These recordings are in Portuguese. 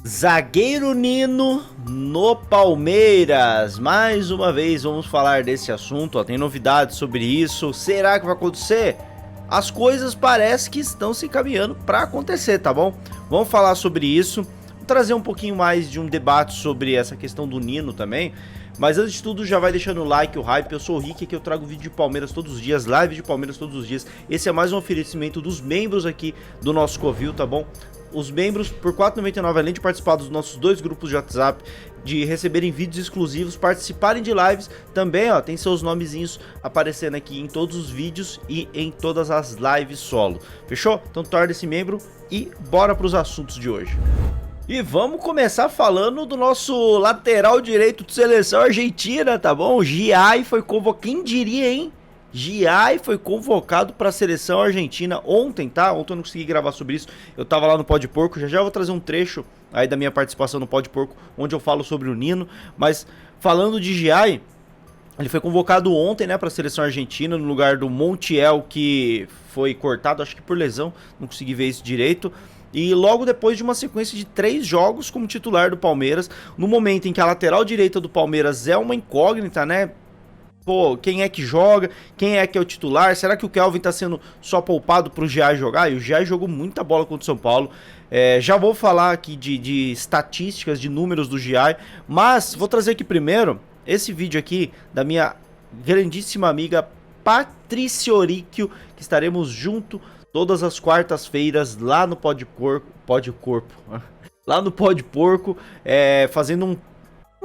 Zagueiro Nino no Palmeiras. Mais uma vez vamos falar desse assunto, ó, tem novidades sobre isso. Será que vai acontecer? As coisas parecem que estão se encaminhando para acontecer, tá bom? Vamos falar sobre isso, vou trazer um pouquinho mais de um debate sobre essa questão do Nino também. Mas antes de tudo, já vai deixando o like, o hype. Eu sou o Rick, que eu trago vídeo de Palmeiras todos os dias, live de Palmeiras todos os dias. Esse é mais um oferecimento dos membros aqui do nosso Covil, tá bom? Os membros, por R$ 4,99, além de participar dos nossos dois grupos de WhatsApp, de receberem vídeos exclusivos, participarem de lives, também, ó, tem seus nomezinhos aparecendo aqui em todos os vídeos e em todas as lives solo. Fechou? Então torne-se membro e bora para os assuntos de hoje. E vamos começar falando do nosso lateral direito de seleção argentina, tá bom? O Giai foi convocado, quem diria, hein? Giai foi convocado para a seleção argentina ontem, tá? Ontem eu não consegui gravar sobre isso, eu tava lá no Pó de Porco, já vou trazer um trecho aí da minha participação no Pó de Porco, onde eu falo sobre o Nino, mas falando de Giai, ele foi convocado ontem, né, para a seleção argentina, no lugar do Montiel, que foi cortado, acho que por lesão, não consegui ver isso direito. E logo depois de uma sequência de 3 jogos como titular do Palmeiras, no momento em que a lateral direita do Palmeiras é uma incógnita, né? Pô, quem é que joga? Quem é que é o titular? Será que o Kelvin tá sendo só poupado pro Giai jogar? E o Giai jogou muita bola contra o São Paulo. Já vou falar aqui de estatísticas, de números do Giai, mas vou trazer aqui primeiro esse vídeo aqui da minha grandíssima amiga Patrícia Oricchio, que estaremos junto todas as quartas-feiras lá no lá no Pó de Porco, fazendo um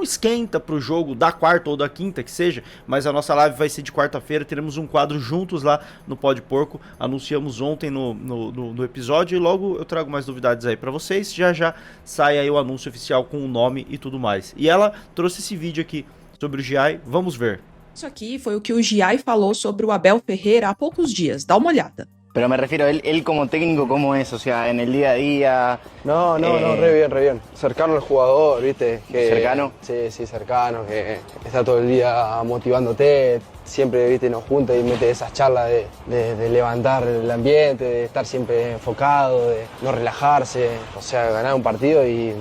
esquenta pro jogo da quarta ou da quinta, que seja, mas a nossa live vai ser de quarta-feira, teremos um quadro juntos lá no Pó de Porco, anunciamos ontem no episódio e logo eu trago mais novidades aí pra vocês, já sai aí o anúncio oficial com o nome e tudo mais. E ela trouxe esse vídeo aqui sobre o Giai, vamos ver. Isso aqui foi o que o Giai falou sobre o Abel Ferreira há poucos dias, dá uma olhada. Pero me refiero, él como técnico, ¿cómo es? O sea, en el día a día... No, re bien. Cercano al jugador, ¿viste? ¿Cercano? Sí, cercano, que está todo el día motivándote, siempre, ¿viste? Nos junta y mete esas charlas de levantar el ambiente, de estar siempre enfocado, de no relajarse, o sea, ganar un partido y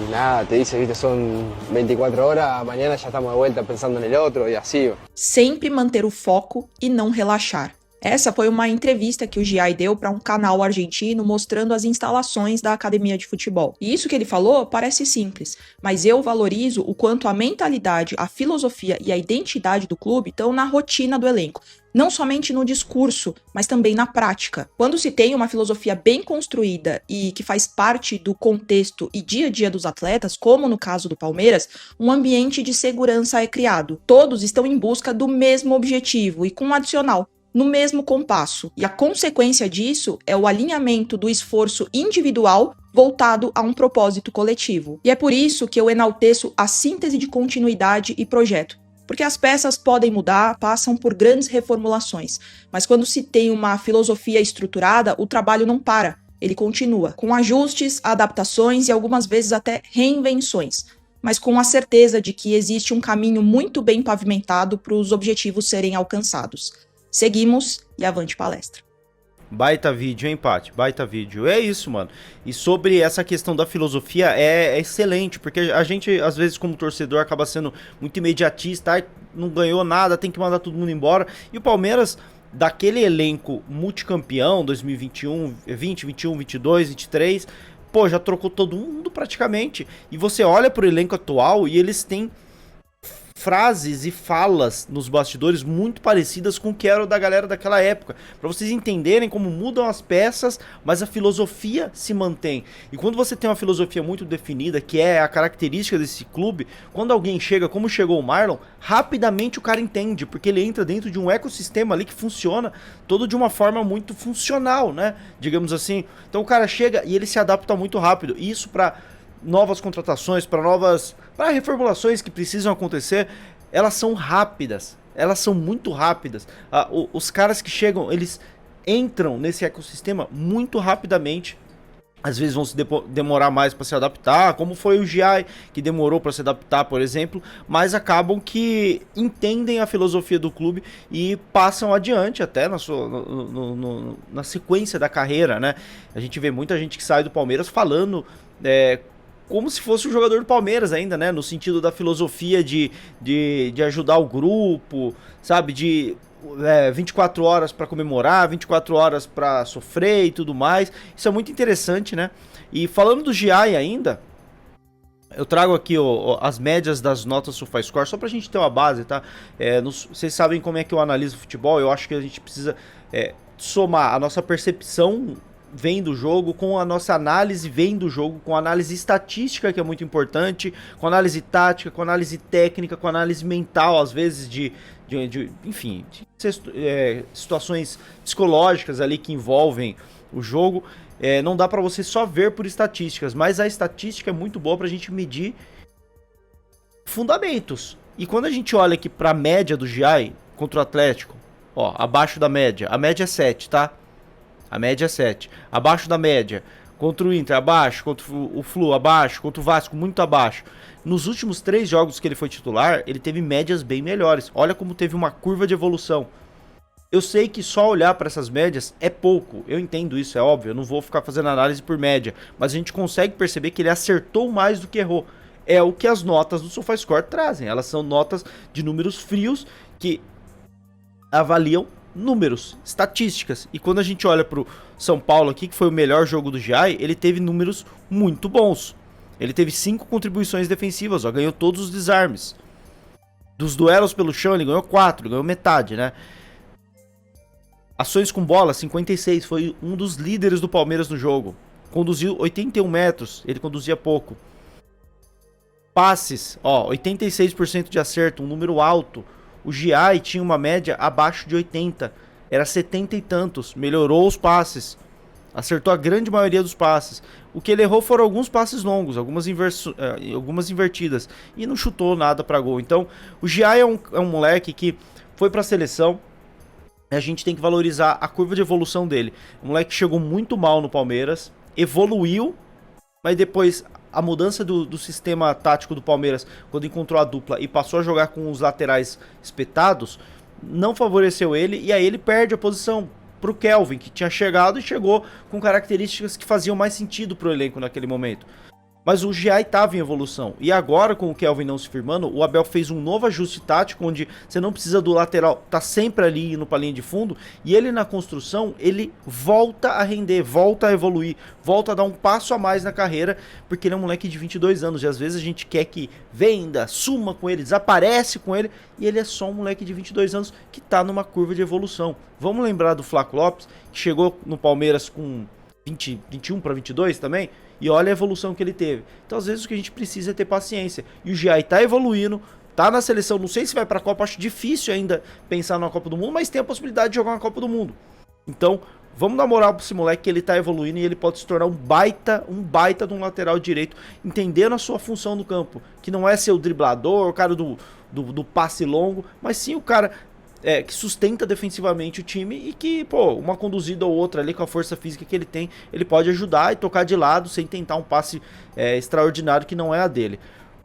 nada, te dice, ¿viste? Son 24 horas, mañana ya estamos de vuelta pensando en el otro y así. Sempre manter o foco e não relaxar. Essa foi uma entrevista que o Giai deu para um canal argentino mostrando as instalações da academia de futebol. E isso que ele falou parece simples, mas eu valorizo o quanto a mentalidade, a filosofia e a identidade do clube estão na rotina do elenco. Não somente no discurso, mas também na prática. Quando se tem uma filosofia bem construída e que faz parte do contexto e dia a dia dos atletas, como no caso do Palmeiras, um ambiente de segurança é criado. Todos estão em busca do mesmo objetivo e com um adicional, no mesmo compasso, e a consequência disso é o alinhamento do esforço individual voltado a um propósito coletivo. E é por isso que eu enalteço a síntese de continuidade e projeto, porque as peças podem mudar, passam por grandes reformulações, mas quando se tem uma filosofia estruturada, o trabalho não para, ele continua, com ajustes, adaptações e algumas vezes até reinvenções, mas com a certeza de que existe um caminho muito bem pavimentado para os objetivos serem alcançados. Seguimos e avante palestra. Baita vídeo, hein, Paty? Baita vídeo. É isso, mano. E sobre essa questão da filosofia, é excelente, porque a gente, às vezes, como torcedor, acaba sendo muito imediatista, não ganhou nada, tem que mandar todo mundo embora. E o Palmeiras, daquele elenco multicampeão, 2021, 20, 21, 22, 23, pô, já trocou todo mundo praticamente. E você olha pro elenco atual e eles têm frases e falas nos bastidores muito parecidas com o que era o da galera daquela época, para vocês entenderem como mudam as peças, mas a filosofia se mantém. E quando você tem uma filosofia muito definida, que é a característica desse clube, quando alguém chega, como chegou o Marlon, rapidamente o cara entende, porque ele entra dentro de um ecossistema ali que funciona todo de uma forma muito funcional, né? Digamos assim. Então o cara chega e ele se adapta muito rápido. E isso para novas contratações, para reformulações que precisam acontecer, elas são rápidas, elas são muito rápidas. Os caras que chegam, eles entram nesse ecossistema muito rapidamente. Às vezes vão se demorar mais para se adaptar, como foi o Giai, que demorou para se adaptar, por exemplo, mas acabam que entendem a filosofia do clube e passam adiante até na sequência da carreira, né? A gente vê muita gente que sai do Palmeiras falando como se fosse um jogador do Palmeiras ainda, né? No sentido da filosofia de ajudar o grupo, sabe? De 24 horas para comemorar, 24 horas para sofrer e tudo mais. Isso é muito interessante, né? E falando do Giai ainda, eu trago aqui as médias das notas SofaScore, só pra gente ter uma base, tá? Vocês sabem como é que eu analiso futebol, eu acho que a gente precisa somar a nossa percepção vem do jogo, com a nossa análise vem do jogo, com a análise estatística, que é muito importante, com a análise tática, com a análise técnica, com a análise mental, às vezes enfim, situações psicológicas ali que envolvem o jogo. Não dá pra você só ver por estatísticas, mas a estatística é muito boa pra gente medir fundamentos. E quando a gente olha aqui pra média do Giai contra o Atlético, ó, abaixo da média, a média é 7, tá? A média é 7. Abaixo da média. Contra o Inter, abaixo. Contra o Flu, abaixo. Contra o Vasco, muito abaixo. Nos últimos 3 jogos que ele foi titular, ele teve médias bem melhores. Olha como teve uma curva de evolução. Eu sei que só olhar para essas médias é pouco. Eu entendo isso, é óbvio. Eu não vou ficar fazendo análise por média. Mas a gente consegue perceber que ele acertou mais do que errou. É o que as notas do SofaScore trazem. Elas são notas de números frios que avaliam números, estatísticas. E quando a gente olha pro São Paulo aqui, que foi o melhor jogo do Giai, ele teve números muito bons. Ele teve 5 contribuições defensivas, ó, ganhou todos os desarmes. Dos duelos pelo chão, ele ganhou 4, ganhou metade, né? Ações com bola, 56, foi um dos líderes do Palmeiras no jogo. Conduziu 81 metros, ele conduzia pouco. Passes, ó, 86% de acerto, um número alto. O Giai tinha uma média abaixo de 80, era 70 e tantos, melhorou os passes, acertou a grande maioria dos passes. O que ele errou foram alguns passes longos, algumas invertidas, e não chutou nada para gol. Então, o Giai é um moleque que foi para a seleção, a gente tem que valorizar a curva de evolução dele. Um moleque que chegou muito mal no Palmeiras, evoluiu, mas depois a mudança do sistema tático do Palmeiras, quando encontrou a dupla e passou a jogar com os laterais espetados, não favoreceu ele, e aí ele perde a posição pro Kelvin, que tinha chegado e chegou com características que faziam mais sentido pro elenco naquele momento. Mas o Giai estava em evolução. E agora, com o Kelvin não se firmando, o Abel fez um novo ajuste tático, onde você não precisa do lateral, tá sempre ali indo pra linha de fundo, e ele na construção, ele volta a render, volta a evoluir, volta a dar um passo a mais na carreira, porque ele é um moleque de 22 anos, e às vezes a gente quer que venda, suma com ele, desaparece com ele, e ele é só um moleque de 22 anos que tá numa curva de evolução. Vamos lembrar do Flaco Lopes, que chegou no Palmeiras com 21 para 22 também, e olha a evolução que ele teve. Então às vezes o que a gente precisa é ter paciência, e o Giai tá evoluindo, tá na seleção, não sei se vai pra Copa, acho difícil ainda pensar na Copa do Mundo, mas tem a possibilidade de jogar na Copa do Mundo. Então vamos dar moral pra esse moleque, que ele tá evoluindo e ele pode se tornar um baita de um lateral direito, entendendo a sua função no campo, que não é ser o driblador, o cara do passe longo, mas sim o cara que sustenta defensivamente o time, e que, pô, uma conduzida ou outra ali com a força física que ele tem, ele pode ajudar e tocar de lado sem tentar um passe extraordinário que não é a dele.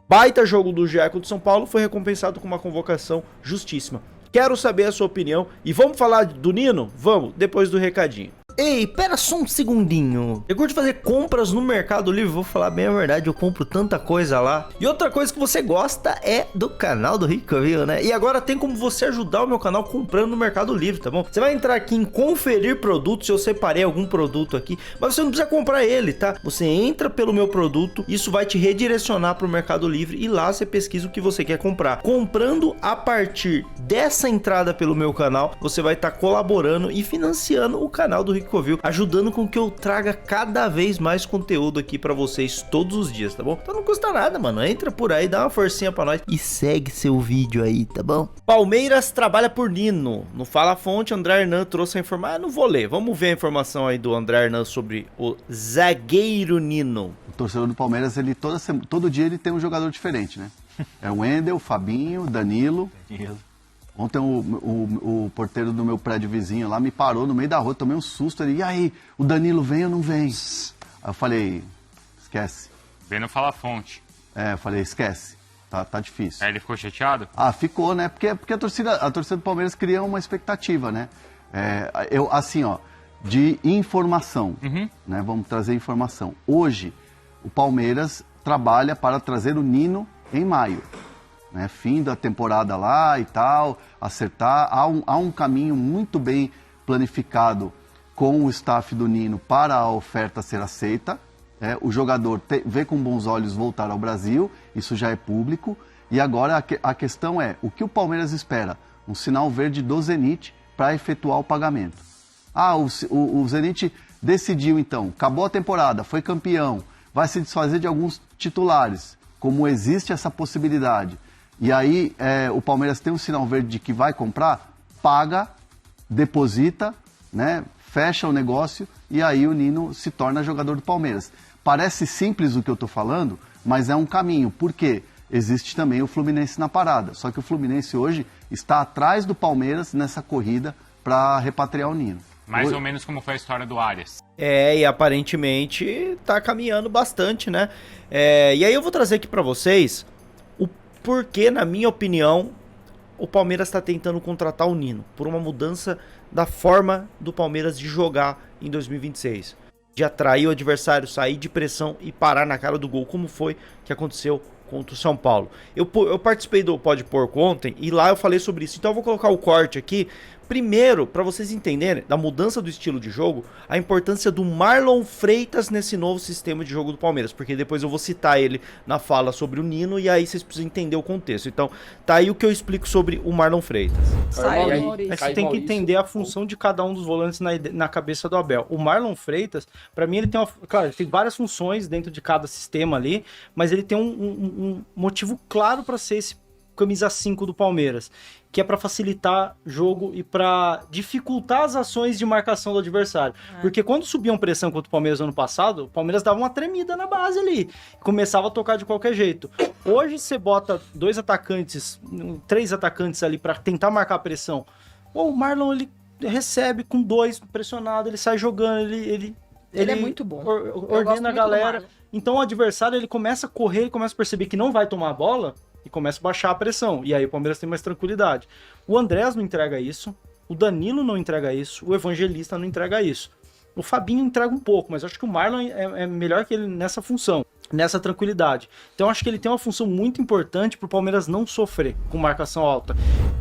Baita jogo do Giai contra o São Paulo, foi recompensado com uma convocação justíssima. Quero saber a sua opinião, e vamos falar do Nino? Vamos, depois do recadinho. Ei, pera só um segundinho. Eu curto fazer compras no Mercado Livre, vou falar bem a verdade, eu compro tanta coisa lá. E outra coisa que você gosta é do canal do Ricoville, né? E agora tem como você ajudar o meu canal comprando no Mercado Livre, tá bom? Você vai entrar aqui em conferir produtos, eu separei algum produto aqui, mas você não precisa comprar ele, tá? Você entra pelo meu produto, isso vai te redirecionar pro Mercado Livre, e lá você pesquisa o que você quer comprar. Comprando a partir dessa entrada pelo meu canal, você vai estar colaborando e financiando o canal do Ricoville, ajudando com que eu traga cada vez mais conteúdo aqui pra vocês todos os dias, tá bom? Então não custa nada, mano. Entra por aí, dá uma forcinha pra nós e segue seu vídeo aí, tá bom? Palmeiras trabalha por Nino. No Fala Fonte, André Hernan trouxe a informação. Não vou ler. Vamos ver a informação aí do André Hernan sobre o zagueiro Nino. O torcedor do Palmeiras, ele todo dia ele tem um jogador diferente, né? É o Wendel, o Fabinho, o Danilo. Ontem o porteiro do meu prédio vizinho lá me parou no meio da rua, tomei um susto. Ele, e aí, o Danilo vem ou não vem? Aí eu falei, esquece. Vem no Fala Fonte. Eu falei, esquece, tá difícil. Aí ele ficou chateado? Ah, ficou, né? Porque a torcida do Palmeiras cria uma expectativa, né? Assim, ó, de informação, né? Vamos trazer informação. Hoje, o Palmeiras trabalha para trazer o Nino em maio. Né? Fim da temporada lá e tal, acertar. Há um caminho muito bem planificado com o staff do Nino para a oferta ser aceita. O jogador vê com bons olhos voltar ao Brasil, isso já é público. E agora a questão é, o que o Palmeiras espera? Um sinal verde do Zenit para efetuar o pagamento. O Zenit decidiu então, acabou a temporada, foi campeão, vai se desfazer de alguns titulares, como existe essa possibilidade. E aí o Palmeiras tem um sinal verde de que vai comprar, paga, deposita, né, fecha o negócio e aí o Nino se torna jogador do Palmeiras. Parece simples o que eu estou falando, mas é um caminho. Por quê? Existe também o Fluminense na parada. Só que o Fluminense hoje está atrás do Palmeiras nessa corrida para repatriar o Nino. Mais ou menos como foi a história do Arias. E aparentemente tá caminhando bastante, né? E aí eu vou trazer aqui para vocês o porquê, na minha opinião, o Palmeiras está tentando contratar o Nino. Por uma mudança da forma do Palmeiras de jogar em 2026. De atrair o adversário, sair de pressão e parar na cara do gol, como foi que aconteceu contra o São Paulo. Eu participei do Pode Porco ontem e lá eu falei sobre isso. Então eu vou colocar o corte aqui. Primeiro, para vocês entenderem da mudança do estilo de jogo, a importância do Marlon Freitas nesse novo sistema de jogo do Palmeiras, porque depois eu vou citar ele na fala sobre o Nino e aí vocês precisam entender o contexto. Então, tá aí o que eu explico sobre o Marlon Freitas. Mas você tem que entender a função de cada um dos volantes na cabeça do Abel. O Marlon Freitas, para mim, ele tem ele tem várias funções dentro de cada sistema ali, mas ele tem um motivo claro para ser esse camisa 5 do Palmeiras, que é para facilitar jogo e para dificultar as ações de marcação do adversário. Porque quando subiam pressão contra o Palmeiras no ano passado, o Palmeiras dava uma tremida na base ali, começava a tocar de qualquer jeito. Hoje você bota 3 atacantes ali para tentar marcar a pressão. O Marlon, ele recebe com 2 pressionado, ele sai jogando, ele é muito bom. Ordena a galera. Então o adversário, ele começa a correr, ele começa a perceber que não vai tomar a bola e começa a baixar a pressão. E aí o Palmeiras tem mais tranquilidade. O Andrés não entrega isso, o Danilo não entrega isso, o Evangelista não entrega isso. O Fabinho entrega um pouco, mas eu acho que o Marlon é melhor que ele nessa função, nessa tranquilidade. Então eu acho que ele tem uma função muito importante para o Palmeiras não sofrer com marcação alta.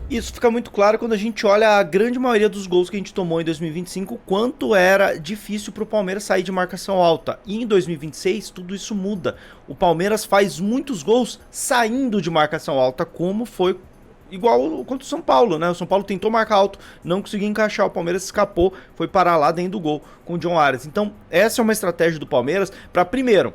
Isso fica muito claro quando a gente olha a grande maioria dos gols que a gente tomou em 2025, quanto era difícil para o Palmeiras sair de marcação alta. E em 2026 tudo isso muda. O Palmeiras faz muitos gols saindo de marcação alta, como foi igual contra o São Paulo, né? O São Paulo tentou marcar alto, não conseguiu encaixar, o Palmeiras escapou, foi parar lá dentro do gol com o John Arias. Então essa é uma estratégia do Palmeiras para, primeiro,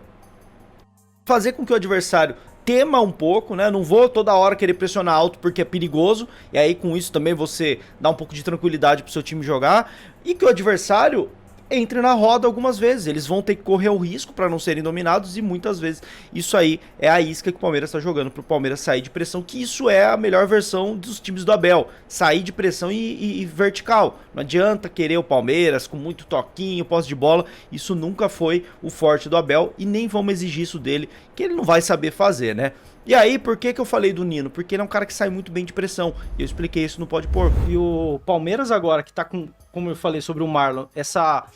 fazer com que o adversário tema um pouco, né? Não vou toda hora querer pressionar alto porque é perigoso, e aí com isso também você dá um pouco de tranquilidade pro seu time jogar, e que o adversário entre na roda algumas vezes, eles vão ter que correr o risco para não serem dominados, e muitas vezes isso aí é a isca que o Palmeiras está jogando pro Palmeiras sair de pressão, que isso é a melhor versão dos times do Abel, sair de pressão e vertical. Não adianta querer o Palmeiras com muito toquinho, posse de bola, isso nunca foi o forte do Abel e nem vamos exigir isso dele, que ele não vai saber fazer, né? E aí, por que eu falei do Nino? Porque ele é um cara que sai muito bem de pressão. E eu expliquei isso no Pode Porco. E o Palmeiras agora, que tá com, como eu falei sobre o Marlon, essa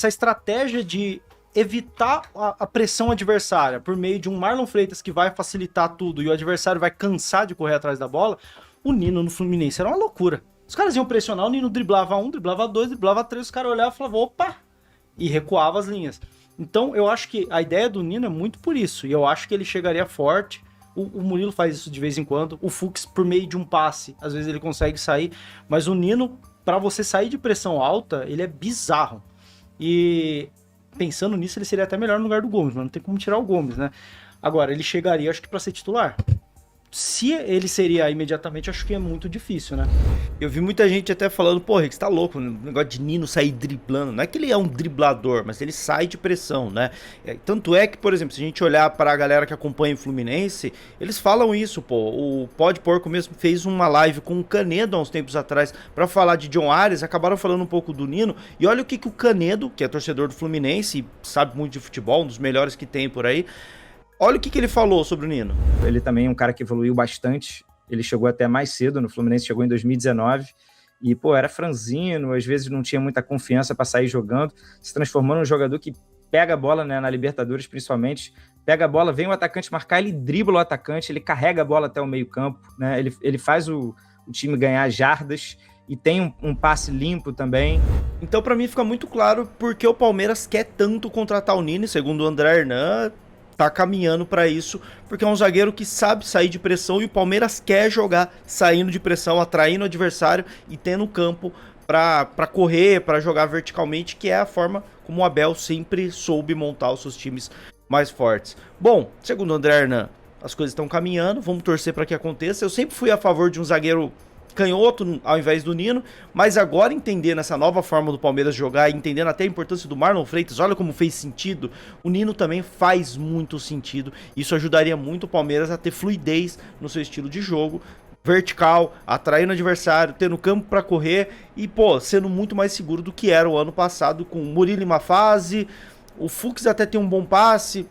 estratégia de evitar a pressão adversária por meio de um Marlon Freitas que vai facilitar tudo e o adversário vai cansar de correr atrás da bola, o Nino no Fluminense era uma loucura. Os caras iam pressionar, o Nino driblava 1, driblava 2, driblava 3, os caras olhavam e falavam, opa! E recuava as linhas. Então, eu acho que a ideia do Nino é muito por isso. E eu acho que ele chegaria forte. O Murilo faz isso de vez em quando. O Fux, por meio de um passe, às vezes ele consegue sair. Mas o Nino, para você sair de pressão alta, ele é bizarro. E pensando nisso, ele seria até melhor no lugar do Gomes. Mas não tem como tirar o Gomes, né? Agora, ele chegaria, acho que para ser titular. Se ele seria imediatamente, acho que é muito difícil, né? Eu vi muita gente até falando, pô, Rick, você tá louco, o negócio de Nino sair driblando. Não é que ele é um driblador, mas ele sai de pressão, né? Tanto é que, por exemplo, se a gente olhar para a galera que acompanha o Fluminense, eles falam isso, pô. O Pode Porco mesmo fez uma live com o Canedo há uns tempos atrás para falar de John Arias, acabaram falando um pouco do Nino. E olha o que o Canedo, que é torcedor do Fluminense e sabe muito de futebol, um dos melhores que tem por aí, olha o que ele falou sobre o Nino. Ele também é um cara que evoluiu bastante. Ele chegou até mais cedo no Fluminense, chegou em 2019. E, pô, era franzino, às vezes não tinha muita confiança para sair jogando. Se transformou num jogador que pega a bola, né, na Libertadores, principalmente. pega a bola, vem o atacante marcar, ele dribla o atacante, ele carrega a bola até o meio campo, né? Ele faz o time ganhar jardas e tem um passe limpo também. Então pra mim fica muito claro porque o Palmeiras quer tanto contratar o Nini, segundo o André Hernan, tá caminhando pra isso, porque é um zagueiro que sabe sair de pressão e o Palmeiras quer jogar saindo de pressão, atraindo o adversário e tendo campo pra correr, pra jogar verticalmente, que é a forma como o Abel sempre soube montar os seus times mais fortes. Bom, segundo o André Hernan, as coisas estão caminhando, vamos torcer pra que aconteça. Eu sempre fui a favor de um zagueiro canhoto ao invés do Nino, mas agora entendendo essa nova forma do Palmeiras jogar e entendendo até a importância do Marlon Freitas, olha como fez sentido, o Nino também faz muito sentido, isso ajudaria muito o Palmeiras a ter fluidez no seu estilo de jogo, vertical, atraindo o adversário, tendo campo para correr e, pô, sendo muito mais seguro do que era o ano passado com o Murilo em uma fase, o Fux até tem um bom passe,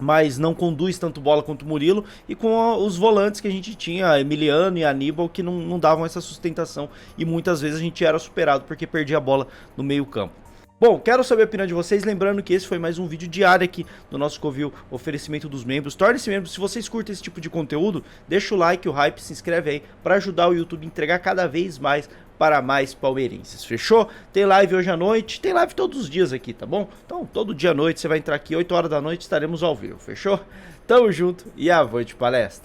mas não conduz tanto bola quanto o Murilo, e com os volantes que a gente tinha, Emiliano e Aníbal, que não davam essa sustentação, e muitas vezes a gente era superado porque perdia a bola no meio campo. Bom, quero saber a opinião de vocês, lembrando que esse foi mais um vídeo diário aqui do nosso Covil, oferecimento dos membros. Torne-se membro, se vocês curtem esse tipo de conteúdo, deixa o like, o hype, se inscreve aí, para ajudar o YouTube a entregar cada vez mais para mais palmeirenses, fechou? Tem live hoje à noite, tem live todos os dias aqui, tá bom? Então, todo dia à noite você vai entrar aqui, 8 horas da noite, estaremos ao vivo, fechou? Tamo junto e avante palestra!